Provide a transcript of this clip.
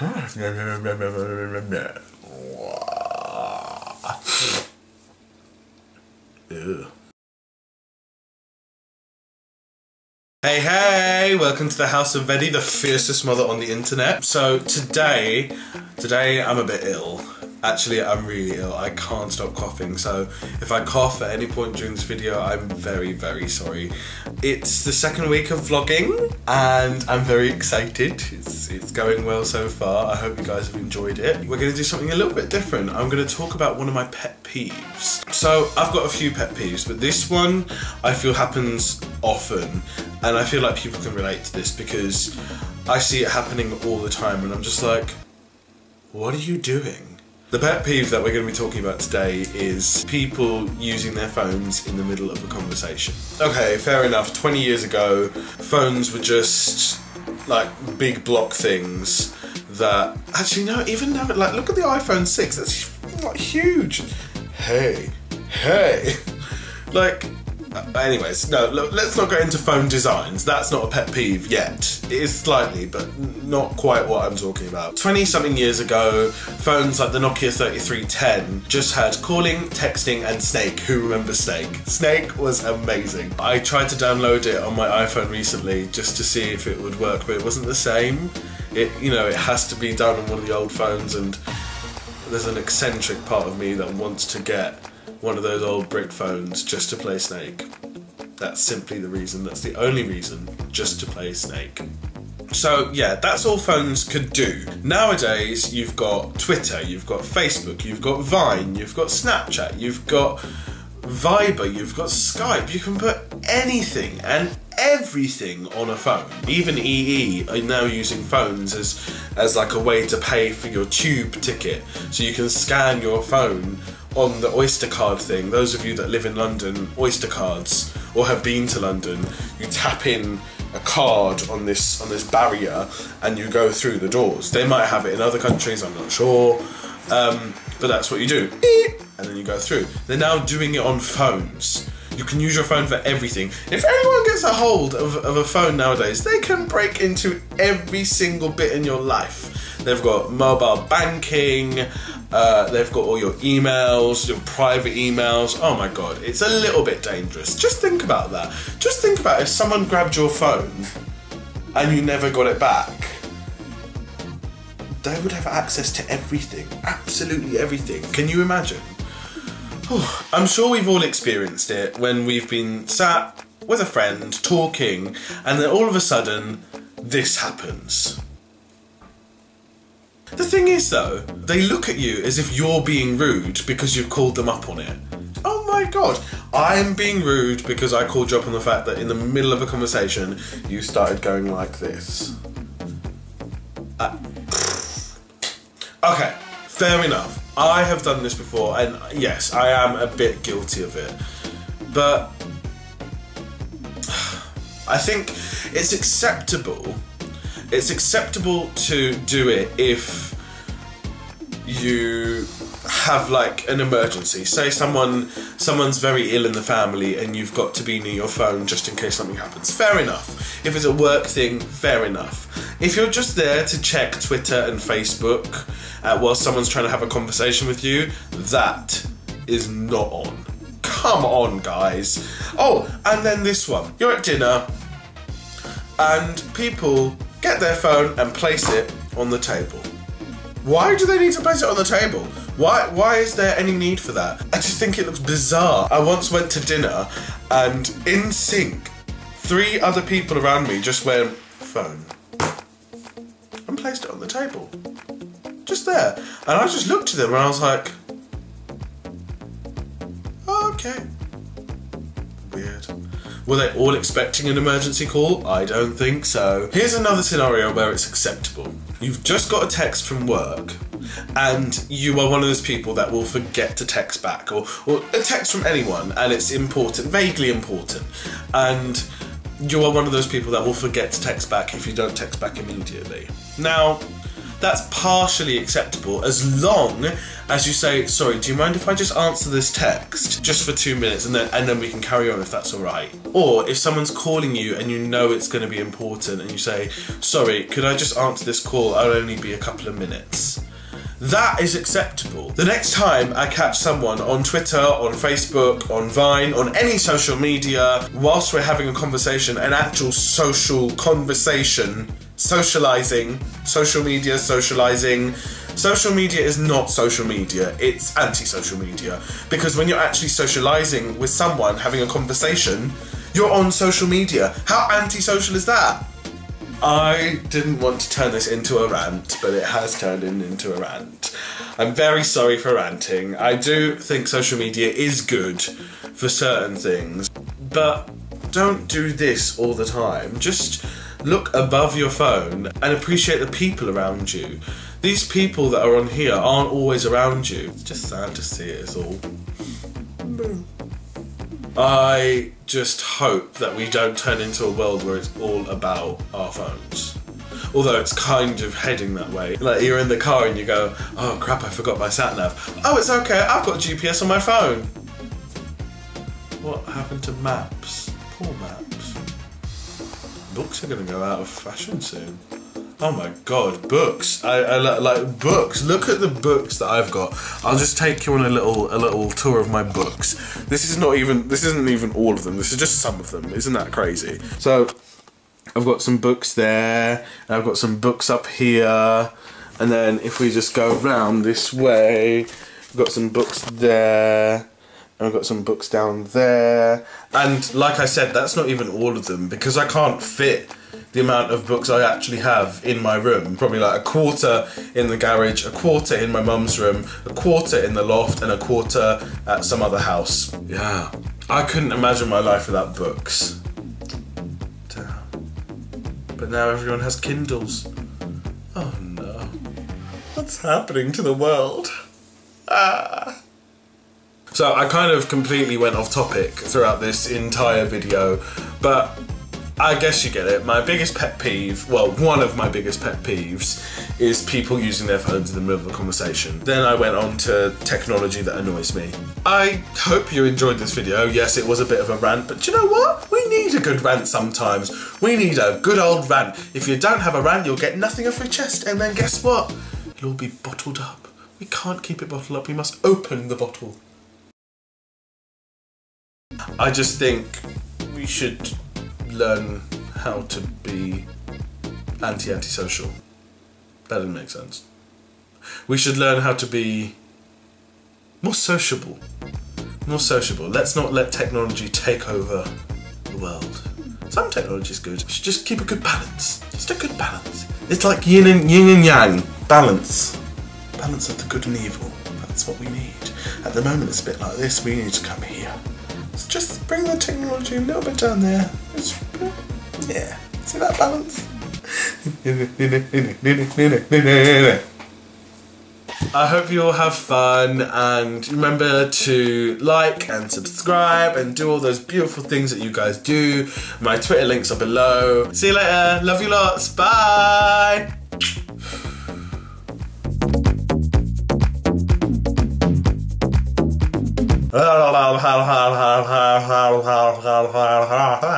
Ew. Hey, welcome to the House of Vedi, the fiercest mother on the internet. So today I'm a bit ill. Actually, I'm really ill. I can't stop coughing, so if I cough at any point during this video, I'm very, very sorry. It's the second week of vlogging, and I'm very excited. It's going well so far. I hope you guys have enjoyed it. We're gonna do something a little bit different. I'm gonna talk about one of my pet peeves. So, I've got a few pet peeves, but this one I feel happens often, and I feel like people can relate to this because I see it happening all the time, and I'm just like, what are you doing? The pet peeve that we're going to be talking about today is people using their phones in the middle of a conversation. Okay, fair enough. 20 years ago, phones were just like big block things that... Actually, no, even now, like, look at the iPhone 6. That's like huge. Hey. Like... Anyways, no, look, let's not go into phone designs. That's not a pet peeve yet. It is slightly, but not quite what I'm talking about. 20-something years ago, phones like the Nokia 3310 just had calling, texting, and Snake. Who remembers Snake? Snake was amazing. I tried to download it on my iPhone recently just to see if it would work, but it wasn't the same. It has to be done on one of the old phones, and there's an eccentric part of me that wants to get one of those old brick phones just to play Snake. That's simply the reason, that's the only reason, just to play Snake. So yeah, that's all phones could do. Nowadays, you've got Twitter, you've got Facebook, you've got Vine, you've got Snapchat, you've got Viber, you've got Skype. You can put anything and everything on a phone. Even EE are now using phones as like a way to pay for your tube ticket. So you can scan your phone on the Oyster card thing. Those of you that live in London, Oyster cards, or have been to London, you tap in a card on this barrier and you go through the doors. They might have it in other countries, I'm not sure, but that's what you do. And then you go through. They're now doing it on phones. You can use your phone for everything. If anyone gets a hold of a phone nowadays, they can break into every single bit in your life. They've got mobile banking, they've got all your emails, your private emails. Oh my god, it's a little bit dangerous. Just think about that. Just think about if someone grabbed your phone and you never got it back. They would have access to everything, absolutely everything. Can you imagine? I'm sure we've all experienced it when we've been sat with a friend talking and then all of a sudden this happens. The thing is though, they look at you as if you're being rude because you've called them up on it. Oh my god, I'm being rude because I called you up on the fact that in the middle of a conversation you started going like this. Okay, fair enough. I have done this before, and yes, I am a bit guilty of it. But I think it's acceptable. It's acceptable to do it if you have like an emergency. Say someone's very ill in the family and you've got to be near your phone just in case something happens. Fair enough. If it's a work thing, fair enough. If you're just there to check Twitter and Facebook while someone's trying to have a conversation with you, that is not on. Come on, guys. Oh, and then this one. You're at dinner and people get their phone and place it on the table. Why do they need to place it on the table? Why is there any need for that? I just think it looks bizarre. I once went to dinner and in sync, 3 other people around me just went, phone, and placed it on the table. Just there. And I just looked at them and I was like, oh, okay. Weird. Were they all expecting an emergency call? I don't think so. Here's another scenario where it's acceptable. You've just got a text from work and you are one of those people that will forget to text back, or a text from anyone and it's important, vaguely important, and you are one of those people that will forget to text back if you don't text back immediately. Now, that's partially acceptable as long as you say, sorry, do you mind if I just answer this text just for 2 minutes and then we can carry on if that's alright. Or if someone's calling you and you know it's going to be important and you say, sorry, could I just answer this call? I'll only be a couple of minutes. That is acceptable. The next time I catch someone on Twitter, on Facebook, on Vine, on any social media, whilst we're having a conversation, an actual social conversation, socializing, social media, socializing. Social media is not social media, it's anti-social media. Because when you're actually socializing with someone, having a conversation, you're on social media. How anti-social is that? I didn't want to turn this into a rant, but it has turned into a rant. I'm very sorry for ranting. I do think social media is good for certain things, but don't do this all the time. Just look above your phone and appreciate the people around you. These people that are on here aren't always around you. It's just sad to see it is all. I just hope that we don't turn into a world where it's all about our phones. Although it's kind of heading that way. Like you're in the car and you go, oh crap, I forgot my sat-nav. Oh, it's okay, I've got GPS on my phone. What happened to maps? Poor maps. Books are gonna go out of fashion soon. Oh my god, books. I like books. Look at the books that I've got. I'll just take you on a little tour of my books. This isn't even all of them. This is just some of them. Isn't that crazy? So I've got some books there, and I've got some books up here, and then if we just go round this way, I've got some books there. I've got some books down there, and like I said, that's not even all of them because I can't fit the amount of books I actually have in my room. Probably like a quarter in the garage, a quarter in my mum's room, a quarter in the loft, and a quarter at some other house. Yeah, I couldn't imagine my life without books. Damn. But now everyone has Kindles. Oh no. What's happening to the world? Ah. So I kind of completely went off topic throughout this entire video, but I guess you get it. My biggest pet peeve, well, one of my biggest pet peeves is people using their phones in the middle of a conversation. Then I went on to technology that annoys me. I hope you enjoyed this video. Yes, it was a bit of a rant, but you know what? We need a good rant sometimes. We need a good old rant. If you don't have a rant, you'll get nothing off your chest, and then guess what? It'll all be bottled up. We can't keep it bottled up, we must open the bottle. I just think we should learn how to be anti-social. That didn't make sense. We should learn how to be more sociable. More sociable. Let's not let technology take over the world. Some technology is good. We should just keep a good balance. Just a good balance. It's like yin and yang. Balance. Balance of the good and evil. That's what we need. At the moment it's a bit like this. We need to come here. Let's just bring the technology a little bit down there. Yeah, see that balance? I hope you all have fun, and remember to like and subscribe and do all those beautiful things that you guys do. My Twitter links are below. See you later. Love you lots. Bye. Ha ha ha ha ha ha ha ha ha ha ha.